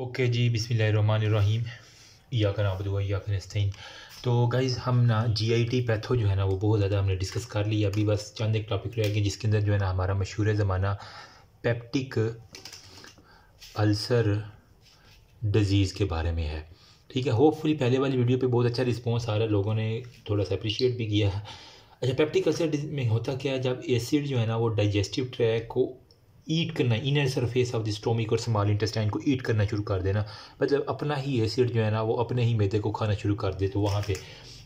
Okay जी, बिस्मिल्लाहिर्रहमानिर्रहीम। इय्याका नअबुदु व इय्याका नस्तईन। तो गाइज़ हम ना जीआईटी पैथो जो है ना वो बहुत ज़्यादा हमने डिस्कस कर लिया। अभी बस चंद एक टॉपिक रह गए जिसके अंदर जो है ना हमारा मशहूर ज़माना पेप्टिक अल्सर डिज़ीज़ के बारे में है। ठीक है, होपफुली पहले वाली वीडियो पे बहुत अच्छा रिस्पॉन्स आ रहा है, लोगों ने थोड़ा सा अप्रिशिएट भी किया है। अच्छा, पेप्टिक अल्सर में होता क्या है, जब एसिड जो है ना वो डाइजेस्टिव ट्रैक को ईट करना, inner surface of the stomach और स्मॉल इंटेस्टाइन को ईट करना शुरू कर देना, मतलब अपना ही एसिड जो है ना वो अपने ही मैदे को खाना शुरू कर दे। तो वहाँ पे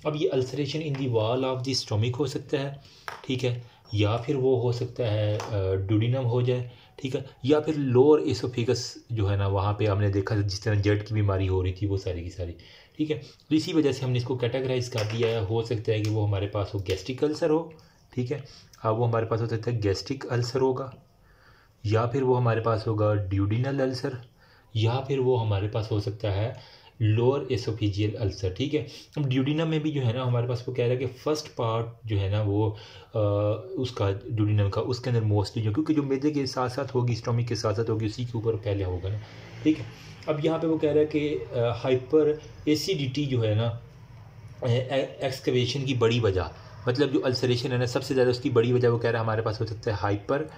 अब ये ulceration in the wall of the stomach हो सकता है, ठीक है, या फिर वो हो सकता है डुडिनम हो जाए, ठीक है, या फिर लोअर एसोफेगस जो है ना वहाँ पे हमने देखा जिस तरह जट की बीमारी हो रही थी वो सारी की सारी, ठीक है। तो इसी वजह से हमने इसको कैटेगराइज कर दिया है। हो सकता है कि वो हमारे पास हो गैस्ट्रिक अल्सर हो, ठीक है, हाँ वो हमारे पास हो सकता है गैस्ट्रिक अल्सर होगा, या फिर वो हमारे पास होगा ड्यूडिनल अल्सर, या फिर वो हमारे पास हो सकता है लोअर एसोफिजियल अल्सर, ठीक है। अब ड्यूडिनम में भी जो है ना हमारे पास वो कह रहा है कि फर्स्ट पार्ट जो है ना वो उसका ड्यूडिनम का उसके अंदर मोस्टली जो, क्योंकि जो मैदे के साथ साथ होगी, स्टोमिक के साथ साथ होगी, उसी के ऊपर पहले होगा ना, ठीक है। अब यहाँ पे वो कह रहा है कि हाइपर एसिडिटी जो है ना एक्सकवेशन की बड़ी वजह, मतलब जो अल्सरेशन है ना सबसे ज़्यादा उसकी बड़ी वजह वो कह रहा है हमारे पास हो सकता है हाइपर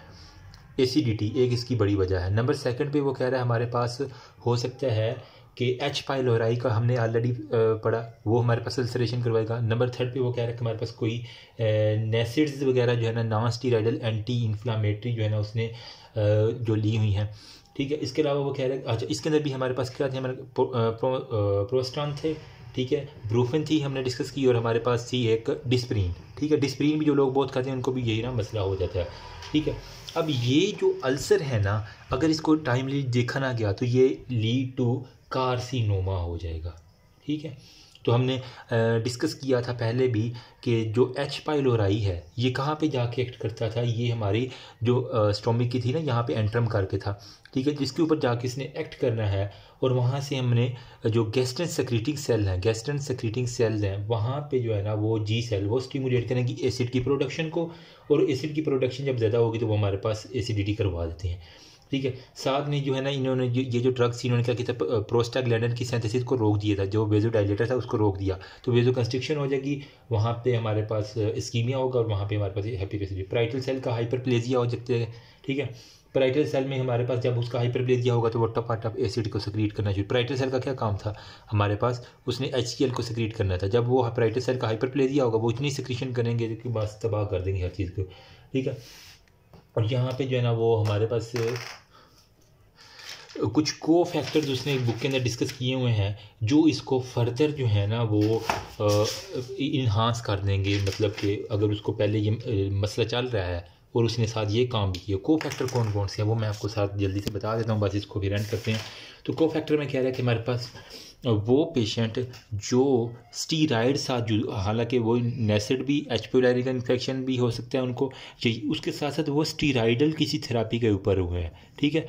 एसिडिटी, एक इसकी बड़ी वजह है। नंबर सेकंड पे वो कह रहा है हमारे पास हो सकता है कि एच पाइलोराई का हमने ऑलरेडी पढ़ा, वो हमारे पास अल्सरेशन करवाएगा। नंबर थर्ड पे वो कह रहा है कि हमारे पास कोई नेसिड्स वगैरह जो है ना नॉन स्टीराइडल एंटी इन्फ्लामेटरी जो है ना उसने जो ली हुई हैं, ठीक है। इसके अलावा वो कह रहे हैं अच्छा इसके अंदर भी हमारे पास क्या थे, हमारे प्रोस्टान थे, ठीक है, ब्रूफिन थी हमने डिस्कस की, और हमारे पास थी एक डिस्प्रीन, ठीक है। डिस्प्रीन भी जो लोग बहुत खाते हैं उनको भी यही ना मसला हो जाता है, ठीक है। अब ये जो अल्सर है ना अगर इसको टाइमली देखा ना गया तो ये लीड टू कार्सिनोमा हो जाएगा, ठीक है। तो हमने डिस्कस किया था पहले भी कि जो एच पाइलोराई है ये कहाँ पे जाके एक्ट करता था, ये हमारी जो स्टोमिक की थी ना यहाँ पे एंट्रम करके था, ठीक है, जिसके ऊपर जाके इसने एक्ट करना है, और वहाँ से हमने जो गैस्ट्रेंट सेक्रेटिंग सेल हैं, गैस्ट्रेंट सेक्रेटिंग सेल्स हैं, वहाँ पे जो है ना वो जी सेल वो स्टिमुलेट करेंगी एसिड की प्रोडक्शन को, और एसिड की प्रोडक्शन जब ज़्यादा होगी तो वो हमारे पास एसिडिटी करवा देते हैं, ठीक है। साथ में जो है ना इन्होंने ये जो ड्रग्स इन्होंने क्या किया था, प्रोस्टाग्लैंडिन की सिंथेसिस को रोक दिया था, जो वेजोडाइलेटर था उसको रोक दिया, तो वेजो कंस्ट्रिक्शन हो जाएगी, वहाँ पे हमारे पास इस्कीमिया होगा, और वहाँ पे हमारे पास हेपेटाइटिस बी। पैराइटल सेल का हाइपरप्लेजिया हो सकता है, ठीक है। पैराइटल सेल में हमारे पास जब उसका हाइपरप्लेजिया होगा तो वो टपाटप एसिड को सेक्रेट करना चाहिए। पैराइटल सेल का क्या काम था हमारे पास, उसने HCl को सेक्रेट करना था। जब वो पैराइटल सेल का हाइपरप्लेजिया होगा वो इतनी सेक्रेशन करेंगे कि बस तबाह कर देंगे हर चीज़ को, ठीक है। और यहाँ पे जो है ना वो हमारे पास कुछ को फैक्टर्स उसने एक बुक के अंदर डिस्कस किए हुए हैं जो इसको फर्दर जो है ना वो इन्हांस कर देंगे, मतलब कि अगर उसको पहले ये मसला चल रहा है और उसने साथ ये काम भी किया। को फैक्टर कौन कौन से हैं वो मैं आपको साथ जल्दी से बता देता हूँ, बस इसको भी रन करते हैं। तो को फैक्टर में कह रहा है कि हमारे पास वो पेशेंट जो स्टीराइड साथ जो, हालांकि वो नेसिड भी एच पाइलोरी का इन्फेक्शन भी हो सकता है उनको, उसके साथ साथ वो स्टीराइडल किसी थेरापी के ऊपर हुए हैं, ठीक है,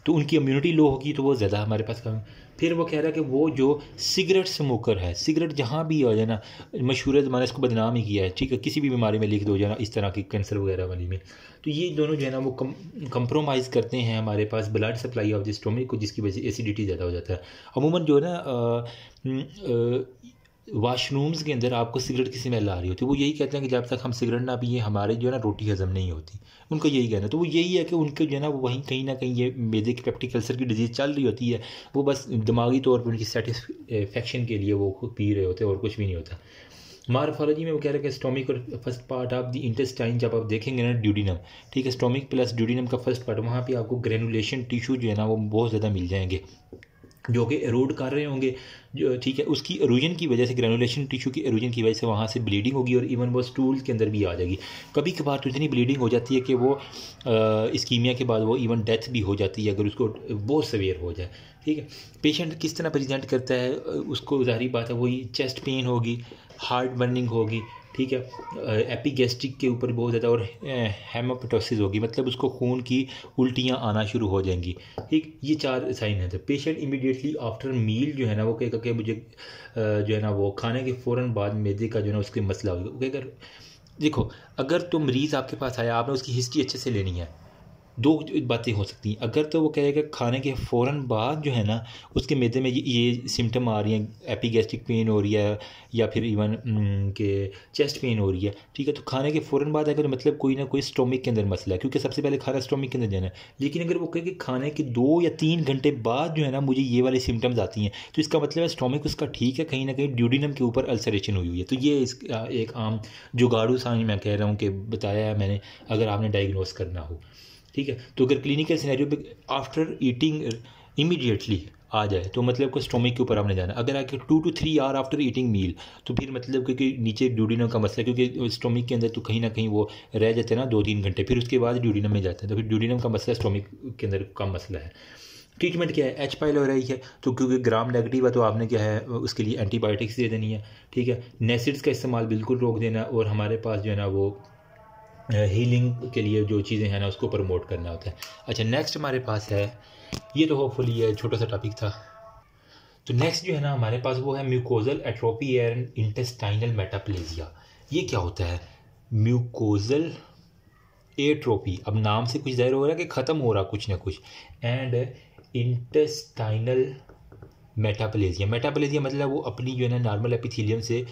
तो उनकी इम्यूनिटी लो होगी तो वो ज़्यादा हमारे पास कम। फिर वो कह रहा है कि वो जो सिगरेट स्मोकर है, सिगरेट जहाँ भी हो जाए ना, मशहूर ज़माना इसको बदनाम ही किया है, ठीक है, किसी भी बीमारी में लिख दो जाना इस तरह की कैंसर वगैरह वाली में, तो ये दोनों जो है ना वो कंप्रोमाइज़ करते हैं हमारे पास blood supply of the stomach को, जिसकी वजह से एसिडिटी ज़्यादा हो जाता है। अमूमन जो है ना वाशरूम्स के अंदर आपको सिगरेट की स्मेल आ रही होती है, वो यही कहते हैं कि जब तक हम सिगरेट ना पिए हमारे जो है ना रोटी हजम नहीं होती, उनका यही कहना है। तो वो यही है कि उनके जो है ना वो वहीं कहीं ना कहीं ये मैदे की पेप्टिक अल्सर की डिजीज़ चल रही होती है, वो बस दिमागी तौर पर उनकी सेटिस्फेक्शन के लिए वो खुद पी रहे होते हैं और कुछ भी नहीं होता। मार्फोलॉजी में वो कह रहे हैं कि स्टोमिक और first part of the intestine जब आप देखेंगे ना ड्यूडिनम, ठीक है, स्टोमिक प्लस ड्यूडिनम का फर्स्ट पार्ट, वहाँ पे आपको ग्रेनुलेशन टिश्यू जो है ना वो बहुत ज़्यादा मिल जाएंगे जो कि एरोड कर रहे होंगे, जो ठीक है, उसकी एरोजन की वजह से, ग्रेनुलेशन टिश्यू की एरोजन की वजह से वहाँ से ब्लीडिंग होगी, और इवन वो स्टूल्स के अंदर भी आ जाएगी। कभी कभार तो इतनी ब्लीडिंग हो जाती है कि वो इस्कीमिया के बाद वो इवन डेथ भी हो जाती है अगर उसको बहुत सवेयर हो जाए, ठीक है। पेशेंट किस तरह प्रेजेंट करता है उसको ज़ाहिर बात है वही चेस्ट पेन होगी, हार्ट बर्निंग होगी, ठीक है, एपिगैस्ट्रिक के ऊपर बहुत ज़्यादा, और हेमापेटोसिस होगी, मतलब उसको खून की उल्टियाँ आना शुरू हो जाएंगी, ठीक। ये 4 साइन हैं। तो पेशेंट इमीडिएटली आफ्टर मील जो है ना वो कहेगा कि मुझे जो है ना वो खाने के फ़ौरन बाद मैदे का जो है ना उसके मसला होगा। वो कहेगा देखो, अगर तो मरीज़ आपके पास आया, आपने उसकी हिस्ट्री अच्छे से लेनी है, दो बातें हो सकती हैं। अगर तो वो कहेगा खाने के फ़ौरन बाद जो है ना उसके मैदे में ये सिम्टम आ रही हैं, एपिगैस्ट्रिक पेन हो रही है या फिर इवन के चेस्ट पेन हो रही है, ठीक है, तो खाने के फ़ौरन बाद अगर मतलब कोई ना कोई स्टोमिक के अंदर मसला है, क्योंकि सबसे पहले खाना स्टोमिक के अंदर जाना है। लेकिन अगर वो कहे कि खाने के 2 या 3 घंटे बाद जो है ना मुझे ये वाले सिम्टम्स आती हैं, तो इसका मतलब है स्टोमिक उसका ठीक है, कहीं ना कहीं ड्यूडिनम के ऊपर अल्सरेशन हुई है। तो ये एक आम जुगाड़ू साइन मैं कह रहा हूँ कि बताया है मैंने, अगर आपने डायग्नोस करना हो, ठीक है। तो अगर क्लिनिकल सिनेरियो पे आफ्टर ईटिंग इमीडिएटली आ जाए तो मतलब को स्टोमिक के ऊपर आपने जाना। अगर आके 2 to 3 आवर आफ्टर ईटिंग मील तो फिर मतलब क्योंकि नीचे ड्यूडिनम का मसला है, क्योंकि स्टोमिक के अंदर तो कहीं ना कहीं वो रह जाते हैं ना 2-3 घंटे, फिर उसके बाद ड्यूडिनम में जाते हैं, तो फिर ड्यूडिनम का मसला स्टोमिक के अंदर का मसला है। ट्रीटमेंट क्या है, एच पाइलोरी है, तो क्योंकि ग्राम नेगेटिव है तो आपने क्या है उसके लिए एंटीबायोटिक्स दे देनी है, ठीक है। नेसिड्स का इस्तेमाल बिल्कुल रोक देना, और हमारे पास जो है ना वो हीलिंग के लिए जो चीज़ें हैं ना उसको प्रमोट करना होता है। अच्छा, नेक्स्ट हमारे पास है, ये तो होपफुली ये छोटा सा टॉपिक था। तो नेक्स्ट जो है ना हमारे पास वो है mucosal atrophy and intestinal metaplasia. ये क्या होता है म्यूकोजल एट्रोपी? अब नाम से कुछ ज़ाहिर हो रहा है कि ख़त्म हो रहा कुछ ना कुछ, एंड इंटेस्टाइनल मेटाप्लेजिया। मेटाप्लेजिया मतलब वो अपनी जो है ना नॉर्मल एपिथेलियम से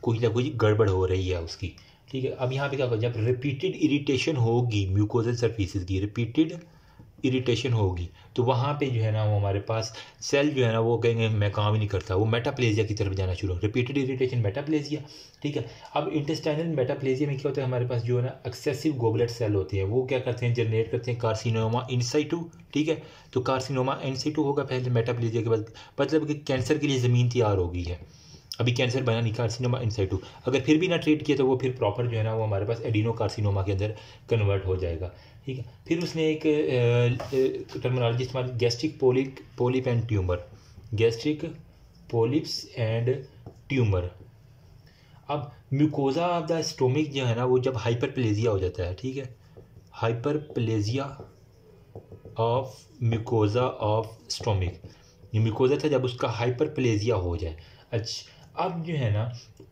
कुछ ना कुछ गड़बड़ हो रही है उसकी, ठीक है। अब यहाँ पे क्या होगा, जब रिपीटेड इरिटेशन होगी म्यूकोजल सर्फेसिस की, रिपीटेड इरिटेशन होगी तो वहाँ पे जो है ना वो हमारे पास सेल जो है ना वो कहेंगे मैं काम ही नहीं करता, वो मेटाप्लेजिया की तरफ जाना शुरू, रिपीटेड इरिटेशन मेटाप्लेजिया, ठीक है। अब इंटेस्टाइनल मेटाप्लेजिया में क्या होता है, हमारे पास जो है ना एक्सेसिव गोबलेट सेल होते हैं, वो क्या करते हैं, जनरेट करते हैं कार्सिनोमा इन साइटू, ठीक है। तो कार्सिनोमा इन साइटू होगा पहले मेटाप्लेजिया के बाद, मतलब कि कैंसर के लिए ज़मीन तैयार हो गई है, अभी कैंसर बना नहीं, कार्सिनोमा इन साइटू। अगर फिर भी ना ट्रीट किया तो वो फिर प्रॉपर जो है ना वो हमारे पास एडिनो कार्सिनोमा के अंदर कन्वर्ट हो जाएगा, ठीक है। फिर उसने एक टर्मिनोलॉजी इस्तेमाल, gastric polyp and tumour, gastric polyps and tumour. अब म्यूकोजा ऑफ द स्टोमिक जो है ना वो जब हाइपरप्लेजिया हो जाता है, ठीक है, hyperplasia of mucosa of stomach, ये म्यूकोजा था जब उसका हाइपरप्लेजिया हो जाए। अच्छा, अब जो है ना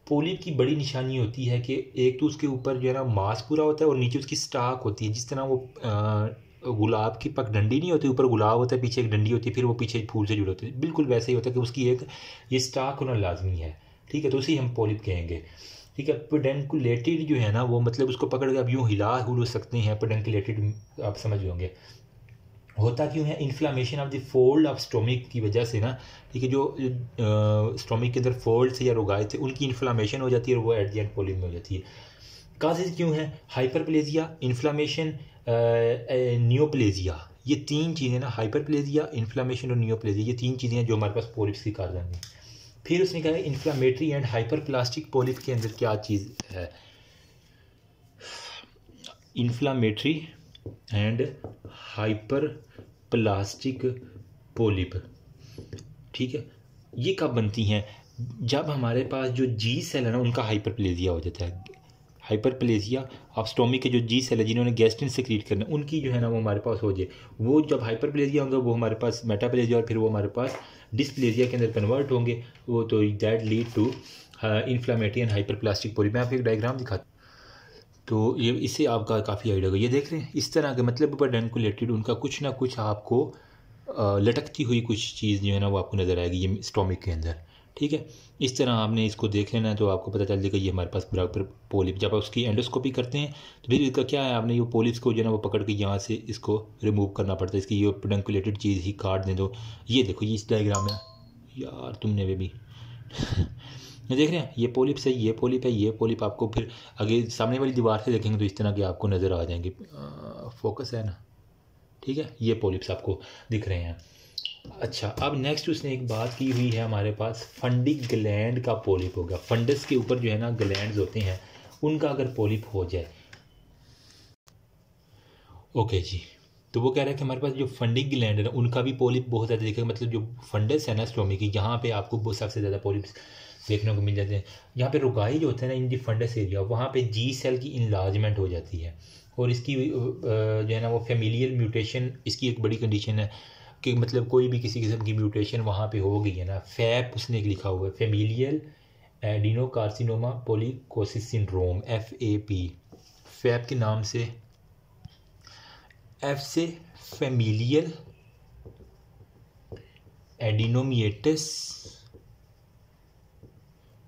पोलिप की बड़ी निशानी होती है कि एक तो उसके ऊपर जो है ना मांस पूरा होता है और नीचे उसकी स्टाक होती है, जिस तरह वो गुलाब की पगडंडी नहीं होती, ऊपर गुलाब होता है पीछे एक डंडी होती है, फिर वो पीछे फूल से जुड़े होते हैं, बिल्कुल वैसे ही होता है कि उसकी एक ये स्टाक होना लाजमी है, ठीक है। तो उसी हम पोलिप कहेंगे, ठीक है। पेडेंकुलेटेड जो है ना वो मतलब उसको पकड़ के आप यूँ हिला हुल सकते हैं, पेडेंकुलेटेड आप समझ होंगे। होता क्यों है, inflammation of the fold of stomach की वजह से ना, ठीक है, जो स्टोमिक के अंदर फोल्ड या रोगाए थे उनकी इन्फ्लामेशन हो जाती है और वो एट द एंड पोलिप में हो जाती है। काजेज क्यों है, हाइपरप्लेजिया, इन्फ्लामेशन, नियोप्लेजिया, ये 3 चीज़ें ना, हाइपरप्लेजिया, इन्फ्लामेशन और नियोप्लेजिया, ये 3 चीज़ें हैं जो हमारे पास पोलिप्स की कारण है। फिर उसने कहा इन्फ्लामेटरी एंड हाइपरप्लास्टिक पोलिप के अंदर क्या चीज़ है, inflammatory and hyper plastic polyp, ठीक है। ये कब बनती हैं, जब हमारे पास जो जी सेल है ना उनका हाइपरप्लेजिया हो जाता है। हाइपरप्लेजिया ऑफ स्टोमिक के जो जी सेल है जिन्होंने गैस्ट्रिन सेक्रीट करना उनकी जो है ना वो हमारे पास हो जाए, वो जब हाइपरप्लेजिया होंगे वो हमारे पास मेटाप्लेजिया और फिर वो हमारे पास डिस्प्लेजिया के अंदर कन्वर्ट होंगे, वो तो that lead to inflammatory and hyperplastic polyp. मैं आपको एक डायग्राम दिखाता हूँ तो ये इससे आपका काफ़ी आइडिया होगा। ये देख रहे हैं इस तरह के मतलब ऊपर डेंकुलेटेड उनका कुछ ना कुछ आपको लटकती हुई कुछ चीज़ जो है ना वो आपको नज़र आएगी ये स्टोमिक के अंदर, ठीक है। इस तरह आपने इसको देख लेना है तो आपको पता चल जाएगा ये हमारे पास बराबर पोलिप। जब आप उसकी एंडोस्कोपी करते हैं तो फिर इसका क्या है, आपने ये पोलिप्स को जो है ना वो पकड़ के यहाँ से इसको रिमूव करना पड़ता है, इसकी ये पेडंकुलेटेड चीज़ ही काट दें। तो ये देखो ये इस डायग्राम में, यार तुमने वे भी ये देख रहे हैं ये पोलिप्स है, ये पोलिप है, ये पोलिप आपको फिर आगे सामने वाली दीवार से देखेंगे तो इस तरह के आपको नज़र आ जाएंगे, फोकस है ना, ठीक है, ये पोलिप्स आपको दिख रहे हैं। अच्छा, अब नेक्स्ट उसने एक बात की हुई है हमारे पास, फंडिक ग्लैंड का पोलिप होगा, फंडस के ऊपर जो है ना ग्लैंड्स होते हैं उनका अगर पोलिप हो जाए, ओके जी। तो वो कह रहा है कि हमारे पास जो फंडिक ग्लैंड है ना उनका भी पोलिप बहुत ज़्यादा दिखेगा, मतलब जो फंडस है ना स्टोमिक की यहाँ पे आपको बहुत सबसे ज़्यादा पोलिप्स देखने को मिल जाते हैं। यहाँ पे रुगाई जो होता है ना इन दी फंडस एरिया, वहाँ पे जी सेल की इनलार्जमेंट हो जाती है और इसकी जो है ना वो फेमिलियल म्यूटेशन, इसकी एक बड़ी कंडीशन है कि मतलब कोई भी किसी किस्म की म्यूटेशन वहाँ पे हो गई है ना, फैप उसने एक लिखा हुआ है, familial adenocarcinoma polyposis syndrome, FAP, FAP के नाम से एफ से फैमिलियल एडिनोमिएटिस,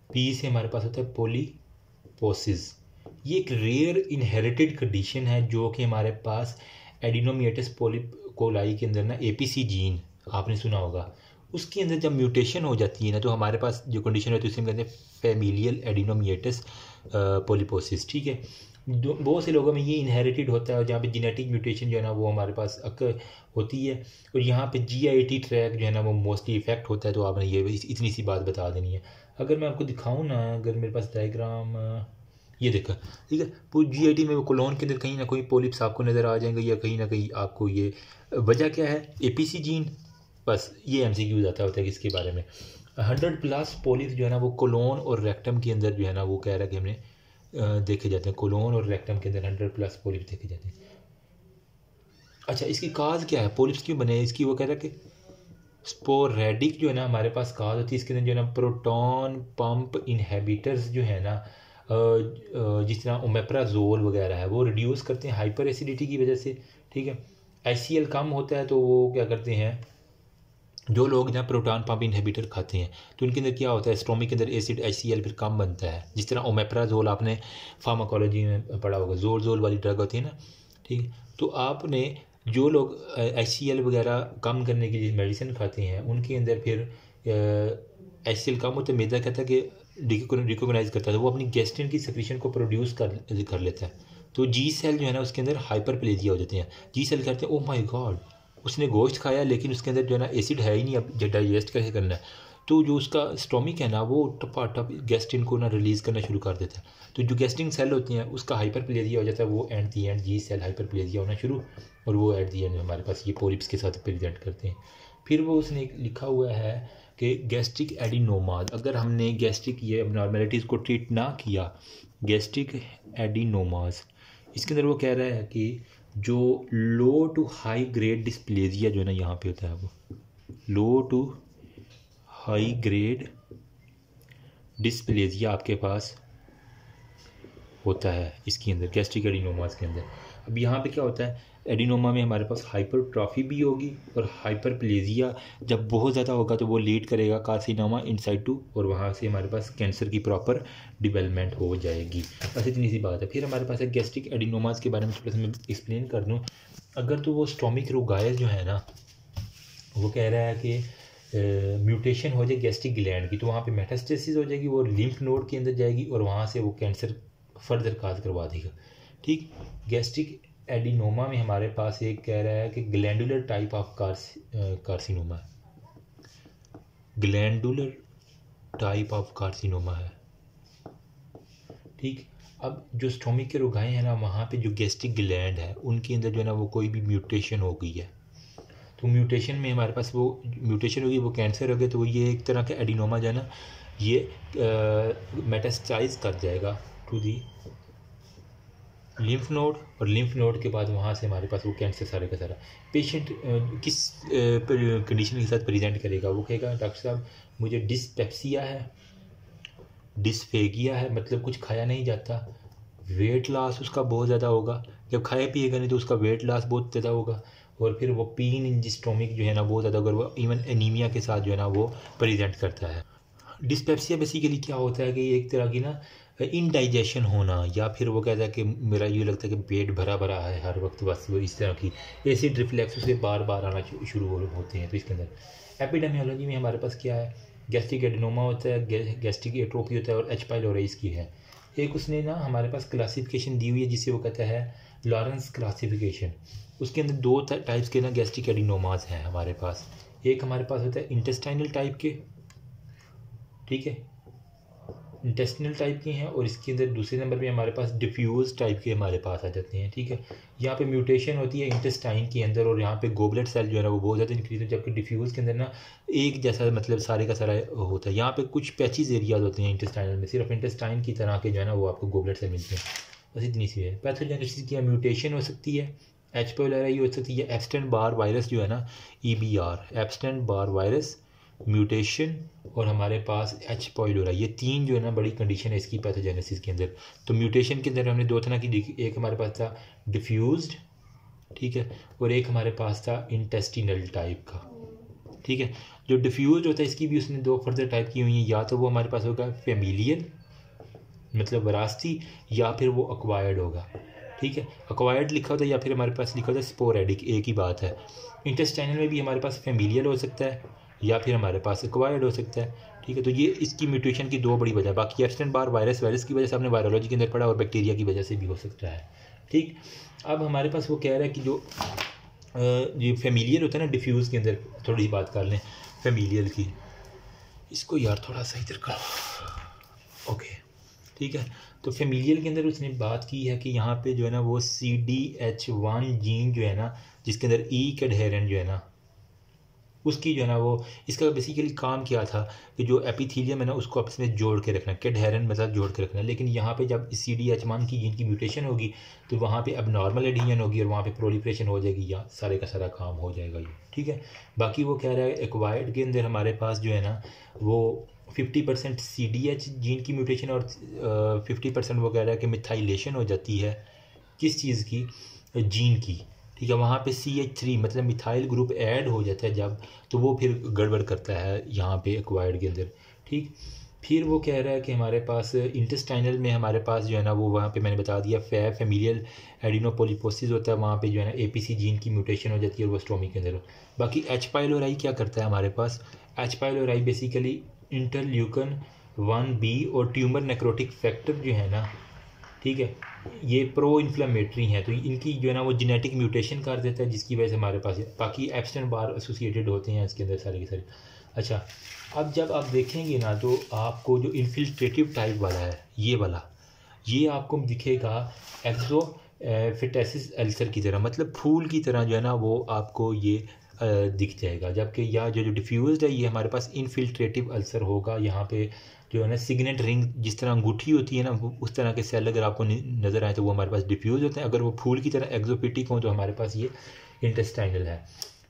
पी से हमारे पास होता है पोलीपोसिस। ये एक रेयर इनहेरिटेड कंडीशन है जो कि हमारे पास एडिनोमिएटिस पोलीकोलाई के अंदर ना एपीसी जीन आपने सुना होगा, उसके अंदर जब म्यूटेशन हो जाती है ना तो हमारे पास जो कंडीशन होती है उसे हम कहते हैं फैमिलियल एडिनोमिएटिस पोलीपोसिस। ठीक है, बहुत से लोगों में ये इनहेरिटेड होता है, और जहाँ पे जेनेटिक म्यूटेशन जो है ना वो हमारे पास होती है, और यहाँ पे जीआईटी ट्रैक जो है ना वो मोस्टली इफेक्ट होता है। तो आपने ये इतनी सी बात बता देनी है। अगर मैं आपको दिखाऊँ ना, अगर मेरे पास डायग्राम ये देखा, ठीक है, वो जीआईटी में वो कोलोन के अंदर कहीं ना कहीं पोलिप्स आपको नज़र आ जाएंगे, या कहीं ना कहीं आपको ये वजह क्या है, एपीसी जीन। बस ये एमसीक्यू आता होता है इसके बारे में। 100+ पोलिप्स जो है ना वो कोलोन और रेक्टम के अंदर जो है ना वो कह रहा है कि हमने देखे जाते हैं, कोलोन और रेक्टम के अंदर 100+ पोलिप्स देखे जाते हैं। अच्छा, इसकी काज क्या है, पोलिप्स क्यों बने, इसकी वो कह रहा है कि स्पोरेडिक जो है ना हमारे पास काज होती है इसके अंदर जो है ना प्रोटॉन पंप इनहेबिटर्स जो है ना जिस तरह ओमेप्राजोल वगैरह है वो रिड्यूस करते हैं हाइपर एसिडिटी की वजह से। ठीक है, HCl कम होता है तो वो क्या करते हैं, जो लोग जहाँ प्रोटॉन पंप इनहिबिटर खाते हैं तो उनके अंदर क्या होता है, स्टोमिक के अंदर एसिड HCl फिर कम बनता है। जिस तरह ओमेप्राजोल आपने फार्माकोलॉजी में पढ़ा होगा, जोल वाली ड्रग होती है ना। ठीक है, तो आपने जो लोग HCl वगैरह कम करने की मेडिसिन खाते हैं उनके अंदर फिर HCl कम होता है, मैदा कहता है कि रिकोगनाइज करता है, तो वो अपनी गैस्ट्रिन की सेक्रेशन को प्रोड्यूस कर लेता है। तो जी सेल जो है ना उसके अंदर हाइपरप्लेजिया हो जाते हैं। जी सेल कहते हैं ओह माय गॉड, उसने गोश्त खाया लेकिन उसके अंदर जो है ना एसिड है ही नहीं, अब डाइजेस्ट कैसे करना है। तो जो उसका स्टोमिक है ना वो टपाटप गैस्ट्रिन को ना रिलीज़ करना शुरू कर देता है। तो जो गैस्ट्रिन सेल होती हैं उसका हाइपरप्लेजिया हो जाता है, वो at the end G cell hyperplasia होना शुरू, और वो एट दी एंड हमारे पास ये पोलिप्स के साथ प्रेजेंट करते हैं। फिर वो उसने लिखा हुआ है कि गैस्ट्रिक एडिनोमाज, अगर हमने गैस्ट्रिक ये अबनॉर्मेलिटीज़ को ट्रीट ना किया, गैस्ट्रिक एडिनोमाज, इसके अंदर वो कह रहा है कि जो लो टू हाई ग्रेड डिस्प्लेजिया जो है ना यहाँ पे होता है, वो लो टू हाई ग्रेड डिस्प्लेजिया आपके पास होता है इसके अंदर, गैस्ट्रिक एडिनोमास के अंदर। अब यहाँ पे क्या होता है, एडिनोमा में हमारे पास हाइपरट्रॉफी भी होगी, और हाइपरप्लेजिया जब बहुत ज़्यादा होगा तो वो लीड करेगा कार्सिनोमा इनसाइटू, और वहाँ से हमारे पास कैंसर की प्रॉपर डेवलपमेंट हो जाएगी। बस इतनी सी बात है। फिर हमारे पास है गैस्ट्रिक एडिनोमास के बारे में थोड़ा सा मैं एक्सप्लेन कर दूँ। अगर तो वो स्टोमिक रुगाइल जो है ना वो कह रहा है कि म्यूटेशन हो जाए गैस्ट्रिक ग्लैंड की, तो वहाँ पे मेटास्टेसिस हो जाएगी, वो लिम्फ नोड के अंदर जाएगी और वहाँ से वो कैंसर फर्दर काज करवा देगा। ठीक, गैस्ट्रिक एडिनोमा में हमारे पास एक कह रहा है कि glandular type of carcinoma, glandular type of carcinoma है। ठीक, अब जो स्टोमिक के रोगाएँ हैं ना वहाँ पे जो गैस्ट्रिक ग्लैंड है उनके अंदर जो है ना वो कोई भी म्यूटेशन हो गई है, तो म्यूटेशन में हमारे पास वो म्यूटेशन होगी, वो कैंसर हो गया, तो ये एक तरह का एडिनोमा जो है ना ये मेटास्टाइज कर जाएगा टू दी लिम्फ नोड, और लिम्फ नोड के बाद वहाँ से हमारे पास वो कैंसर सारे का सारा। पेशेंट किस कंडीशन के साथ प्रेजेंट करेगा, वो कहेगा डॉक्टर साहब मुझे डिस्पेप्सिया है, डिस्फेगिया है, मतलब कुछ खाया नहीं जाता, वेट लॉस उसका बहुत ज़्यादा होगा, जब खाया पिएगा नहीं तो उसका वेट लॉस बहुत ज़्यादा होगा, और फिर वो पीन इन दी स्टोमिक जो है ना बहुत ज़्यादा, अगर वो इवन एनीमिया के साथ जो है ना वो प्रेजेंट करता है। डिस्पेप्सिया बेसिकली क्या होता है कि एक तरह की ना इनडाइजेशन होना, या फिर वो कहता है कि मेरा ये लगता है कि पेट भरा भरा है हर वक्त, बस वो इस तरह की एसिड रिफ्लेक्स उसके बार बार आना शुरू होते हैं। तो इसके अंदर एपिडेमियोलॉजी में हमारे पास क्या है, गैस्ट्रिक एडिनोमा होता है, गैस्ट्रिक एट्रोफी होता है, और H. पाइलोरी इसकी है। एक उसने ना हमारे पास क्लासिफिकेशन दी हुई है जिसे वो कहता है लॉरेंस क्लासिफिकेशन। उसके अंदर दो टाइप्स के ना गैस्ट्रिक एडिनोमाज हैं हमारे पास। एक हमारे पास होता है इंटेस्टाइनल टाइप के, ठीक है, इंटेस्टिनल टाइप के हैं, और इसके अंदर दूसरे नंबर पे हमारे पास डिफ्यूज टाइप के हमारे पास आ जाते हैं। ठीक है, यहाँ पे म्यूटेशन होती है इंटेस्टाइन के अंदर, और यहाँ पे गोबलेट सेल जो है ना वो बहुत ज़्यादा इंक्रीज है, जबकि डिफ्यूज़ के अंदर ना एक जैसा मतलब सारे का सारा होता है। यहाँ पे कुछ पैचेज एरियाज होते हैं इंटेस्टाइनल में, सिर्फ इंटेस्टाइन की तरह के जो है ना वो आपको गोबलेट सेल मिलते हैं। बस इतनी सी है। पैथोजेनेसिस की म्यूटेशन हो सकती है, H. पाइलोरी हो सकती है, एब्स्टेन बार वायरस जो है ना EBR, abstain Barr virus mutation, और हमारे पास H. पाइलोरी, ये तीन जो है ना बड़ी कंडीशन है इसकी पैथोजेनेसिस के अंदर। तो म्यूटेशन के अंदर हमने दो तरह की, एक हमारे पास था डिफ्यूज्ड ठीक है, और एक हमारे पास था इंटेस्टिनल टाइप का। ठीक है, जो डिफ्यूज होता है इसकी भी उसने दो फर्दर टाइप की हुई हैं, या तो वो हमारे पास होगा फेमिलियल मतलब वरासती, या फिर वो अक्वायर्ड होगा। ठीक है, अक्वायर्ड लिखा होता है या फिर हमारे पास लिखा होता है स्पोरेडिक, एक ही बात है। इंटेस्टाइनल में भी हमारे पास फेमिलियल हो सकता है या फिर हमारे पास एक्वायर्ड हो सकता है। ठीक है, तो ये इसकी म्यूटेशन की दो बड़ी वजह। बाकी एप्स्टेन बार वायरस की वजह से आपने वायरोलॉजी के अंदर पढ़ा, और बैक्टीरिया की वजह से भी हो सकता है। ठीक, अब हमारे पास वो कह रहा है कि जो ये फेमिलियल होता है ना डिफ्यूज़ के अंदर, थोड़ी सी बात कर लें फेमिलियल की। इसको यार थोड़ा सा इधर करो, ओके। ठीक है, तो फेमिलियल के अंदर उसने बात की है कि यहाँ पे जो है ना वो CDH1 जीन जो है ना, जिसके अंदर ई के एडहेरेंट जो है ना, उसकी जो है ना वो, इसका बेसिकली काम क्या था कि जो एपिथीलियम है ना उसको आपस में जोड़ के रखना, कैडहेरेंट मतलब जोड़ के रखना। लेकिन यहाँ पे जब CDH1 की जीन की म्यूटेशन होगी तो वहाँ पे अब नॉर्मल एडिशन होगी और वहाँ पे प्रोलिफरेशन हो जाएगी, या सारे का सारा काम हो जाएगा ये। ठीक है, बाकी वो कह रहा है एक्वायर्ड के अंदर हमारे पास जो है ना वो 50% CDH जीन की म्यूटेशन और 50% वो कह रहा है कि मिथाइलेशन हो जाती है किस चीज़ की, जीन की। ठीक है, वहाँ पे CH3 मतलब मिथाइल ग्रुप ऐड हो जाता है जब, तो वो फिर गड़बड़ करता है यहाँ पे एक्वायर्ड के अंदर। ठीक, फिर वो कह रहा है कि हमारे पास इंटेस्टाइनल में हमारे पास जो है ना वो, वहाँ पे मैंने बता दिया फेमिलियल एडिनोपोलिपोसिस होता है, वहाँ पे जो है ना APC जीन की म्यूटेशन हो जाती है और वो स्टोमी के अंदर। बाकी H. पाइलोराई क्या करता है हमारे पास, H. Pylori basically interleukin 1B और ट्यूमर नेक्रोटिक फैक्टर जो है ना, ठीक है, ये प्रो इन्फ्लेमेटरी हैं, तो इनकी जो है ना वो जेनेटिक म्यूटेशन कर देता है, जिसकी वजह से हमारे पास बाकी एप्स्टेन बार एसोसिएटेड होते हैं इसके अंदर सारे के सारे। अच्छा, अब जब आप देखेंगे ना तो आपको जो इन्फिल्ट्रेटिव टाइप वाला है ये वाला, ये आपको दिखेगा एक्सो फिटेसिस अल्सर की तरह, मतलब फूल की तरह जो है ना वो आपको ये दिख जाएगा। जबकि या जो डिफ्यूज्ड है ये हमारे पास इनफिल्ट्रेटिव अल्सर होगा। यहाँ पे जो है ना सिग्नेट रिंग जिस तरह अंगूठी होती है ना, उस तरह के सेल अगर आपको नज़र आए तो वो हमारे पास डिफ्यूज होते हैं। अगर वो फूल की तरह एक्सोपिटिक हो तो हमारे पास ये इंटेस्टाइनल है।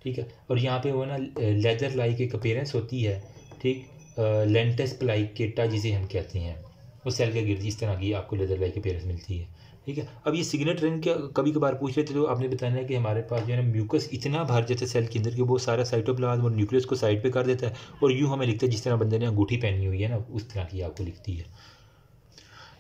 ठीक है, और यहाँ पे वो ना लेदर लाइक एक अपीयरेंस होती है। ठीक, लेंटस प्लाइकेटा जिसे हम कहते हैं, वो सेल के गिर्द इस तरह की आपको लेदर लाइक अपीयरेंस मिलती है। ठीक है, अब ये सिग्नेट रिंग क्या कभी कभार पूछ रहे थे तो आपने बताना है कि हमारे पास जो है ना म्यूकस इतना भर जाता है सेल के अंदर कि वो सारा साइटोप्लाज्म और न्यूक्लियस को साइड पे कर देता है, और यूँ हमें लिखता है जिस तरह बंदे ने अंगूठी पहनी हुई है ना, उस तरह की आपको लिखती है।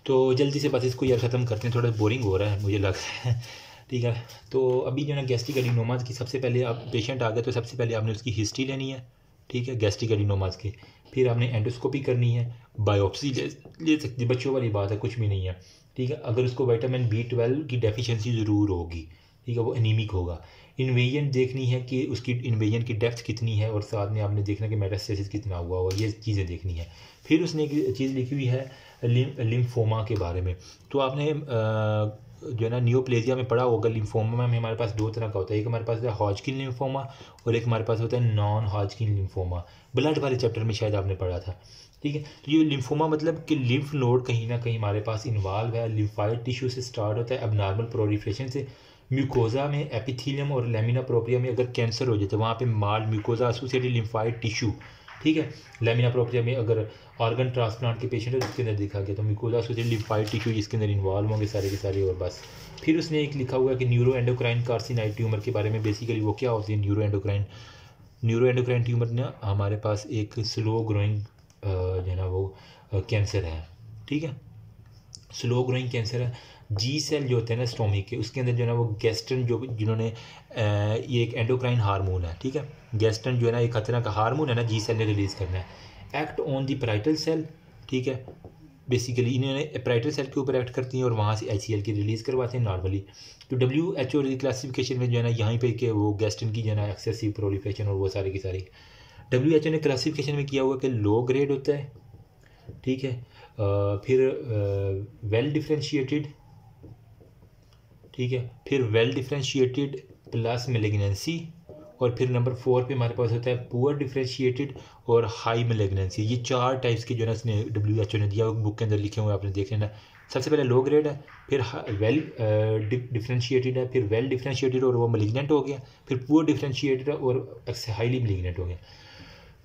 तो जल्दी से बस इसको यार ख़त्म करते हैं, थोड़ा बोरिंग हो रहा है मुझे लग रहा है। ठीक है, तो अभी जो है ना गैस्ट्रिक एडिनोमास की सबसे पहले आप पेशेंट आ गए तो सबसे पहले आपने उसकी हिस्ट्री लेनी है। ठीक है, गैस्ट्रिक एडिनोमास की, फिर आपने एंडोस्कोपी करनी है, बायोप्सी ले सकती है, बच्चों वाली बात है, कुछ भी नहीं है। ठीक है, अगर उसको विटामिन B12 की डेफिशिएंसी ज़रूर होगी, ठीक है, वो एनीमिक होगा। इन्वेजन देखनी है कि उसकी इन्वेजन की डेप्थ कितनी है, और साथ में आपने देखना कि मेटास्टेसिस कितना हुआ हुआ, ये चीज़ें देखनी है। फिर उसने एक चीज़ लिखी हुई है लिम्फोमा के बारे में। तो आपने जो है ना नियोप्लेजिया में पढ़ा होगा, लिम्फोमा में हमारे पास दो तरह का होता है, एक हमारे पास होता है हॉजकिन लिम्फोमा और एक हमारे पास होता है नॉन हॉजकिन लिम्फोमा। ब्लड वाले चैप्टर में शायद आपने पढ़ा था। ठीक है, तो ये लिम्फोमा मतलब कि लिम्फ नोड कहीं ना कहीं हमारे पास इन्वॉल्व है, लिम्फाइड टिश्यू से स्टार्ट होता है, अबनॉर्मल प्रोलिफरेशन से म्यूकोजा में, एपिथेलियम और लैमिना प्रोप्रिया में अगर कैंसर हो जाता है वहाँ पे माल म्यूकोजा एसोसिएटेड लिम्फाइड टिश्यू। ठीक है, लैमिना प्रोप्रिया में अगर ऑर्गन ट्रांसप्लांट के पेशेंट है तो उसके अंदर देखा गया तो म्यूकोजा एसोसिएटेड लिम्फाइड टिश्यू इसके अंदर इन्वॉल्व होंगे सारे के सारे। और बस फिर उसने एक लिखा हुआ है कि न्यूरो एंडोक्राइन कार्सिनाइड ट्यूमर के बारे में। बेसिकली वो क्या होती है न्यूरो एंडोक्राइन ट्यूमर ना हमारे पास एक स्लो ग्रोइंग जो है ना वो कैंसर है। ठीक है, स्लो ग्रोइंग कैंसर है। जी सेल जो होते हैं ना स्टोमिक के, उसके अंदर जो है ना वो गैस्ट्रन जो जिन्होंने ये एक एंडोक्राइन हार्मोन है। ठीक है, गैस्ट्रन जो है ना एक खतरा का हार्मोन है ना, जी सेल ने रिलीज़ करना है, act on the parietal cell. ठीक है, बेसिकली इन्होंने पैराइटल सेल के ऊपर एक्ट करती हैं और वहाँ से HCl की रिलीज़ करवाते हैं नॉर्मली। तो WHO क्लासिफिकेशन में जो है ना यहाँ पे कि वो गैस्ट्रन की जो है ना एक्सेसिव प्रोलिफरेशन और वो सारी की सारी WHO ने क्लासिफिकेशन में किया हुआ कि लो ग्रेड होता है। ठीक है, फिर वेल डिफ्रेंशिएटेड। ठीक है, फिर वेल डिफ्रेंशिएटेड प्लस मेलिग्नेंसी, और फिर नंबर 4 पे हमारे पास होता है पुअर डिफ्रेंशिएटेड और हाई मेलिग्नेंसी। ये 4 टाइप्स के जो है ना इसने WHO ने दिया बुक के अंदर लिखे हुए, आपने देख लेना। सबसे पहले लो ग्रेड है, फिर वेल डिफ्रेंशिएटेड है, फिर वेल डिफ्रेंशिएटेड और वो मेलिग्नेंट हो गया, फिर पुअर डिफ्रेंशिएटेड और हाईली मेलिग्नेंट हो गया।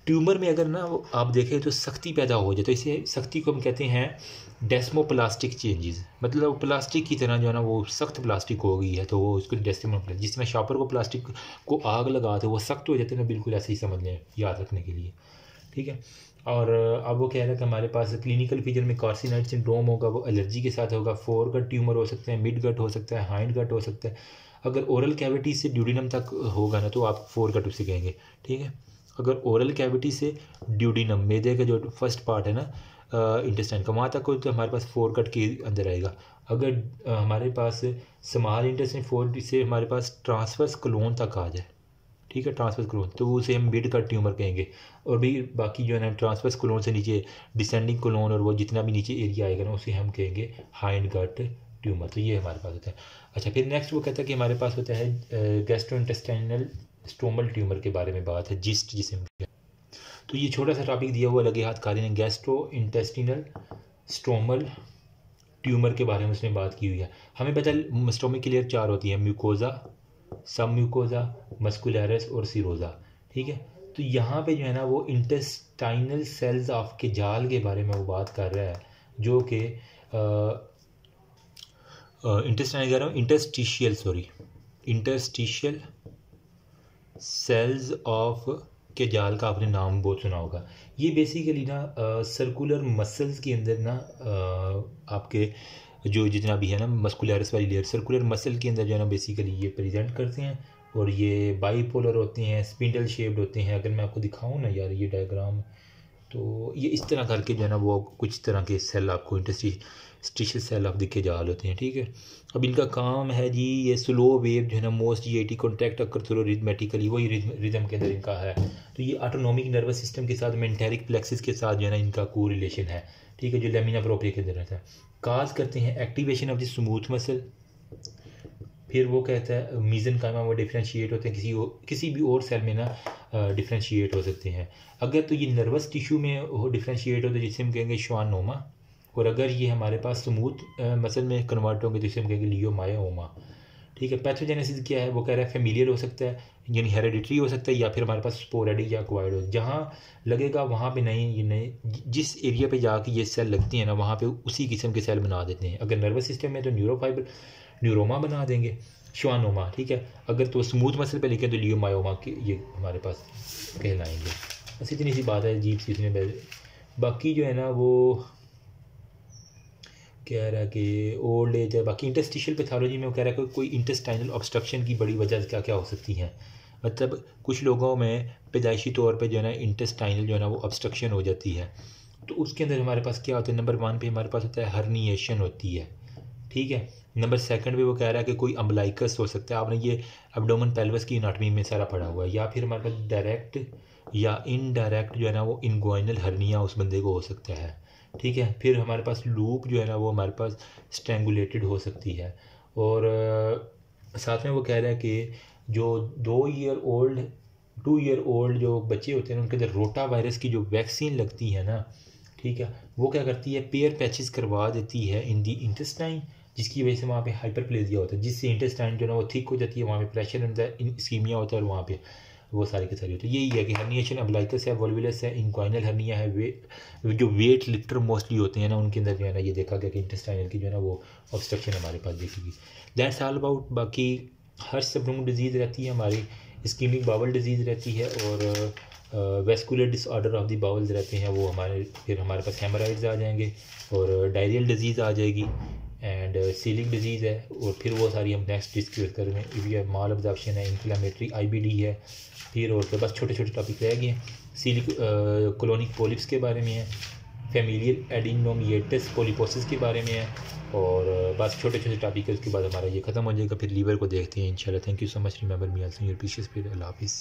ट्यूमर में अगर ना वो आप देखें तो सख्ती पैदा हो जाए, तो इसे सख्ती को हम कहते हैं डेस्मोप्लास्टिक चेंजेस, मतलब प्लास्टिक की तरह जो है ना वो सख्त प्लास्टिक हो गई है, तो वो उसको डेस्मोप्लास्टिक, जिस तरह शॉपर को प्लास्टिक को आग लगाते वो सख्त हो जाते हैं ना, बिल्कुल ऐसे ही समझ लें याद रखने के लिए, ठीक है। और अब वो कह रहा है कि हमारे पास क्लिनिकल फीचर में कार्सिनॉइड सिंड्रोम होगा, वो एलर्जी के साथ होगा, फोर गट ट्यूमर हो सकते हैं, मिड गट हो सकता है, हाइंड गट हो सकता है। अगर ओरल कैविटी से ड्यूडिनम तक होगा ना तो आप फोर गट उसे कहेंगे, ठीक है। अगर ओरल कैविटी से ड्यूडिनम, मैदे का जो फर्स्ट पार्ट है ना इंटेस्टाइन का, वहाँ तक हो तो हमारे पास फोर कट के अंदर आएगा। अगर हमारे पास स्मॉल इंटेस्टाइन फोर से हमारे पास ट्रांसवर्स कोलोन तक आ जाए, ठीक है, ट्रांसवर्स कोलोन, तो उसे हम मिड कट ट्यूमर कहेंगे। और भी बाकी जो है ना ट्रांसवर्स कोलोन से नीचे डिसेंडिंग कोलोन और वो जितना भी नीचे एरिया आएगा ना उसे हम कहेंगे हाइंड गट ट्यूमर। तो ये हमारे पास होता है। अच्छा, फिर नेक्स्ट वो कहता है कि हमारे पास होता है गैस्ट्रोइंटेस्टाइनल स्टोमल ट्यूमर के बारे में बात है, जिस्ट जिसे हम, तो ये छोटा सा टॉपिक दिया हुआ लगे हाथ काली ने, गैस्ट्रो इंटेस्टिनल स्टोमल ट्यूमर के बारे में उसने बात की हुई है। हमें पता है स्टोमिक लेयर 4 होती है, म्यूकोजा, सब म्यूकोजा, मस्कुलरस और सिरोजा, ठीक है। तो यहाँ पे जो है ना वो इंटेस्टाइनल सेल्स ऑफ के जाल के बारे में वो बात कर रहा है, जो कि इंटेस्टाइनल कह रहा हूँ, इंटरस्टिशियल सेल्स ऑफ के जाल का आपने नाम बहुत सुना होगा। ये बेसिकली ना सर्कुलर मसल्स के अंदर ना आपके जो जितना भी है ना मस्कुलरस वाली लेयर, सर्कुलर मसल के अंदर जो है ना बेसिकली ये प्रेजेंट करते हैं, और ये बाईपोलर होते हैं, स्पिंडल शेप्ड होते हैं। अगर मैं आपको दिखाऊं ना यार ये डायग्राम, तो ये इस तरह करके जो है ना वो कुछ तरह के सेल आपको इंटरस्टिशियल सेल आप दिखे जाल होते हैं, ठीक है। अब इनका काम है जी, ये स्लो वेव जो है ना most GIT contract occur through rhythmically, वही रिदम के अंदर इनका है। तो ये ऑटोनॉमिक नर्वस सिस्टम के साथ मेंटेरिक प्लेक्सिस के साथ जो है ना इनका को रिलेशन है, ठीक है, जो लेमिना प्रोप्रिया के अंदर रहता है। काज करते हैं activation of the smooth muscle. फिर वो कहता है मीजन कायमा वो डिफ्रेंशिएट होते हैं, किसी भी और सेल में ना डिफ्रेंशिएट हो सकते हैं। अगर तो ये नर्वस टिश्यू में वो डिफ्रेंशिएट होते हैं जिसे हम कहेंगे श्वानोमा, और अगर ये हमारे पास स्मूथ मसल में कन्वर्ट होंगे तो इसे हम कहेंगे लियोमायोमा, ठीक है। पैथोजेनेसिस क्या है, वो कह रहा है फेमिलियल हो सकता है, यानी हेरेडिटरी हो सकता है, या फिर हमारे पास स्पोरेडिक या एक्वायर्ड हो। जहाँ लगेगा वहाँ पे नहीं, ये नहीं, जिस एरिया पे जाके ये सेल लगती है ना वहाँ पे उसी किस्म के सेल बना देते हैं। अगर नर्वस सिस्टम में तो न्यूरोमा बना देंगे, श्वानोमा, ठीक है। अगर तो स्मूथ मसल पे लिखें तो लियोमायोमा के ये हमारे पास कहलाएंगे। बस इतनी सी बात है अजीब सी इसमें। बाकी जो है ना वो कह रहा है कि ओल्ड एज है। बाकी इंटरस्टिशियल पैथोलॉजी में वो कह रहा है कि कोई इंटेस्टाइनल ऑब्स्ट्रक्शन की बड़ी वजह क्या क्या हो सकती हैं। मतलब कुछ लोगों में पैदाइशी तौर पे जो है ना इंटेस्टाइनल जो है ना वो ऑब्स्ट्रक्शन हो जाती है, तो उसके अंदर हमारे पास क्या होता है, नंबर 1 पे हमारे पास होता है हर्निएशन होती है, ठीक है। नंबर 2 पे वो कह रहा है कि कोई अम्बलाइकस हो सकता है, आपने ये एब्डोमेन पेल्विस की एनाटॉमी में सारा पढ़ा हुआ है। या फिर हमारे पास डायरेक्ट या इनडायरेक्ट जो है ना वो इनग्वाइनल हर्निया उस बंदे को हो सकता है, ठीक है। फिर हमारे पास लूप जो है ना वो हमारे पास स्ट्रेंगुलेटेड हो सकती है। और साथ में वो कह रहा है कि जो 2 ईयर ओल्ड जो बच्चे होते हैं उनके अंदर रोटा वायरस की जो वैक्सीन लगती है ना, ठीक है, वो क्या करती है पेयर पैचेस करवा देती है इन दी इंटेस्टाइन, जिसकी वजह से वहाँ पे हाइपरप्लेजिया होता है, जिससे इंटेस्टाइन जो है ना वो थिक हो जाती है, वहाँ पे प्रेशर होता है, इस्कीमिया होता है, और वहाँ पे वो सारी के सारी होती है। यही है कि हर्निएशन अम्बलाइकस है, वोल्वुलस है, इंक्वाइनल हर्निया है। जो वेट लिफ्टर मोस्टली होते हैं ना उनके अंदर जो है ना ये देखा गया कि इंटेस्टाइनल की जो है ना वो ऑब्स्ट्रक्शन हमारे पास देखेगी। That's all about. बाकी हर सबरूम डिजीज़ रहती है हमारी, इस्कीमिक बावल डिजीज़ रहती है, और vascular disorder of the bowels रहते हैं वो फिर हमारे पास हेमराइड्स आ जाएंगे, और डायरियल डिजीज़ आ जाएगी, एंड सीलिक डिजीज़ है, और फिर वो सारी हम नेक्स्ट डिस्कस करेंगे। इफ ये माल अब्जॉर्प्शन है, इन्फ्लेमेटरी IBD है, फिर और तो बस छोटे छोटे टॉपिक रह गए हैं। सीलिक कोलोनिक पॉलिप्स के बारे में है, फैमिलियल एडिनोमिएटस पॉलिपोसिस के बारे में है, और बस छोटे छोटे टॉपिक है। उसके बाद हमारा ये ख़त्म हो जाएगा, फिर लीवर को देखते हैं इंशाल्लाह। Thank you so much. Remember me also your precious, फिर अल्लाह हाफिज़।